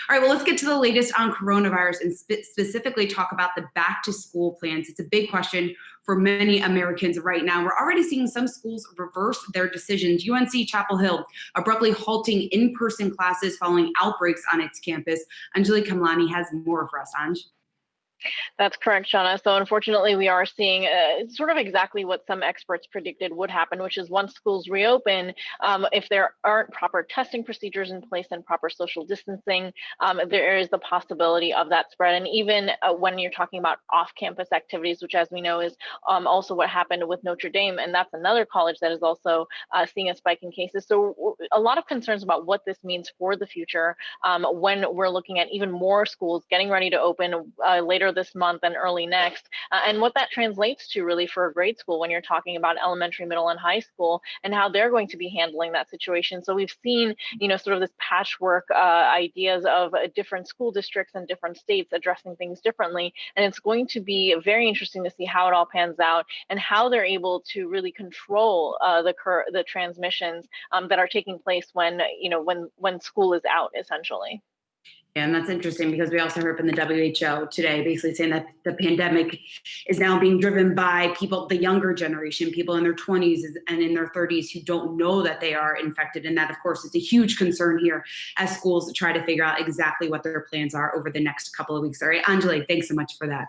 All right, well, let's get to the latest on coronavirus and specifically talk about the back to school plans. It's a big question for many Americans right now. We're already seeing some schools reverse their decisions. UNC Chapel Hill abruptly halting in-person classes following outbreaks on its campus. Anjalee Khemlani has more for us, Anj. That's correct, Shauna. So unfortunately, we are seeing sort of exactly what some experts predicted would happen, which is once schools reopen, if there aren't proper testing procedures in place and proper social distancing, there is the possibility of that spread. And even when you're talking about off-campus activities, which as we know is also what happened with Notre Dame, and that's another college that is also seeing a spike in cases. So a lot of concerns about what this means for the future when we're looking at even more schools getting ready to open later this month and early next, and what that translates to really for a grade school when you're talking about elementary, middle, and high school, and how they're going to be handling that situation. So we've seen, sort of this patchwork ideas of different school districts and different states addressing things differently, and it's going to be very interesting to see how it all pans out and how they're able to really control the transmissions that are taking place when school is out, essentially. And that's interesting because we also heard from the WHO today basically saying that the pandemic is now being driven by people, the younger generation, people in their 20s and in their 30s who don't know that they are infected. And that, of course, is a huge concern here as schools try to figure out exactly what their plans are over the next couple of weeks. All right, Anjalee, thanks so much for that.